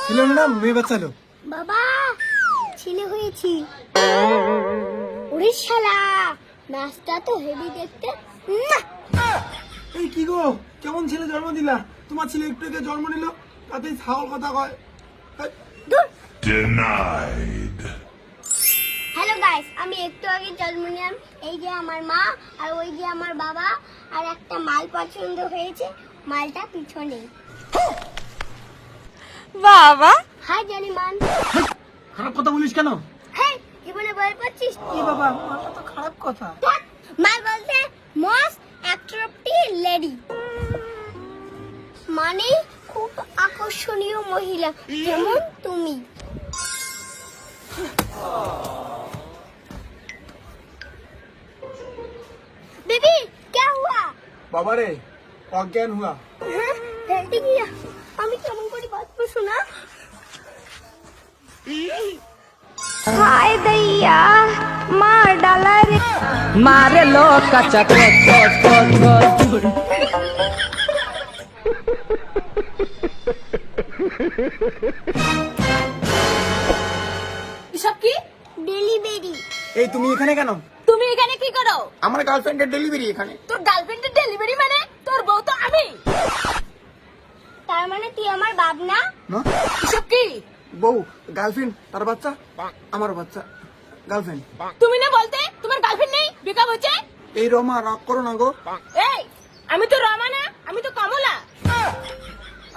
ছেলে না মেয়ে বাচ্চা হলো? বাবা ছেলে হয়েছি। ওরে শালা নাচটা তো হেভি দেখতে। এই কি গো, কেমন ছেলে জন্ম দিলা? তোমার ছেলে একটু আগে জন্ম নিল, তাতেই ছাগল কথা কয়। Denied. হ্যালো গাইস, আমি একটু আগে জন্ম নিলাম। এই যে আমার মা আর ওই যে আমার বাবা, আর একটা মাল পছন্দ হয়েছে, মালটা পিছনে। বাবা হাই জানিমান। খারাপ কথা বলিস কেন? হেই জীবনে বল পাচ্ছিস? এ বাবা, মালটা তো খারাপ কথা। মাল বলতে মোস্ট অ্যাট্রাক্টিভ লেডি, মানে খুব আকর্ষণীয় মহিলা, যেমন তুমি। बेबी क्या हुआ? বাবা রে, অজ্ঞান হুয়া। हाँ, हेल्दी किया। আমি কেমন করে বাত করে শোনা? हाय दैया मार डाला रे मारे लो कच्चा এসব কি? ডেলিভারি। এই তুমি এখানে কেন? তুমি এখানে কি করো? আমার গার্লফ্রেন্ডের ডেলিভারি এখানে। তোর গার্লফ্রেন্ডের ডেলিভারি মানে? তোর বউ তো আমি। তার মানে তুই আমার বাপ না? না, এসব কি? বউ গার্লফ্রেন্ড, তার বাচ্চা, আমার বাচ্চা, গার্লফ্রেন্ড। তুমি না বলতে তোমার গার্লফ্রেন্ড নেই, ব্রেকআপ হয়েছে? এই রমা, রাগ করো না গো। এই আমি তো রমা না, আমি তো কমলা।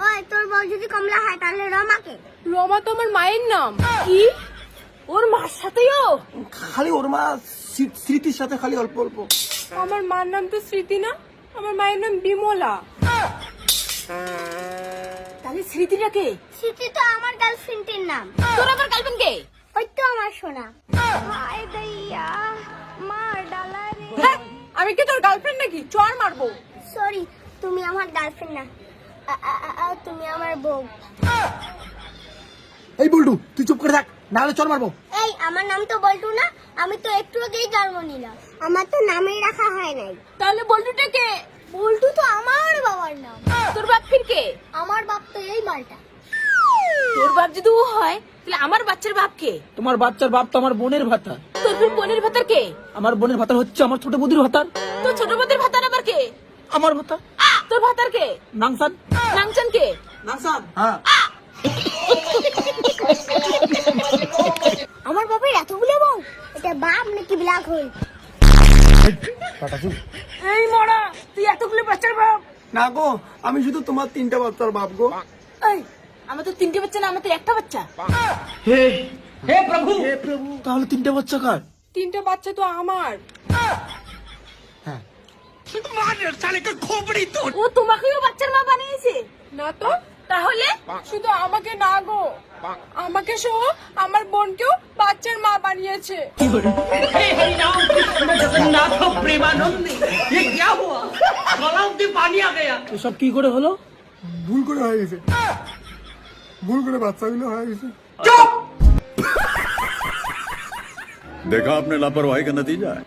ওই তোর বউ যদি কমলা হয় তাহলে রমাকে। রমা তো আমার মায়ের নাম। কি? ওর মার সাথেও? খালি ওর মা স্মৃতির সাথে খালি অল্প অল্প। আমার মার নাম তো স্মৃতি না, আমার মায়ের নাম বিমলা। তাহলে স্মৃতিটা কে? স্মৃতি তো আমার গার্লফ্রেন্ডের নাম। তোর আবার গার্লফ্রেন্ড কে? ওই তো আমার সোনা। हाय दैया मार डाला रे হ্যাঁ, আমি কি তোর গার্লফ্রেন্ড নাকি? চড় মারবো। সরি, তুমি আমার গার্লফ্রেন্ড না, তুমি আমার বউ। এই বল্টু, তুই চুপ করে থাক, নাহলে চল মারবো। এই আমার নাম তো বল্টু না, আমি তো একটু আগেই জন্ম নিলাম। আমার তো নামই রাখা হয় নাই। তাহলে বল্টুটা কে? বল্টু তো আমার বাবার নাম। তোর বাপ ফির কে? আমার বাপ তো এই মালটা। তোর বাপ যদি ও হয় তাহলে আমার বাচ্চার বাপ কে? তোমার বাচ্চার বাপ তো আমার বোনের ভাতা। তোর ফির বোনের ভাতার কে? আমার বোনের ভাতার হচ্ছে আমার ছোট বুদির ভাতার। তোর ছোট বোনের ভাতার আবার কে? আমার ভাতা তোর ভাতার কে? নাংসান। নাংচান কে? নাংসান, হ্যাঁ। আমার বাপের এতগুলো বউ, এটা বাপ নাকি ব্ল্যাক হোল? এই মরা, তুই এতগুলো বাচ্চার বাপ? না গো, আমি শুধু তোমার 3টা বাচ্চার বাপ গো। এই আমার তো 3টে বাচ্চা না, আমার তো একটা বাচ্চা। হে প্রভু, তাহলে 3টা বাচ্চা কার? 3টে বাচ্চা তো আমার। হ্যাঁ। ও তোমাকেও বাচ্চার মা বানিয়েছে? না তো। তাহলে শুধু আমাকে না গো, আমাকে সহ আমার বোনকেও বাচ্চার মা বানিয়েছে। এসব কি করে হলো? ভুল করে হয়ে গেছে, ভুল করে বাচ্চাগুলো হয়ে গেছে। देखा आपने लापरवाही का नतीजा है।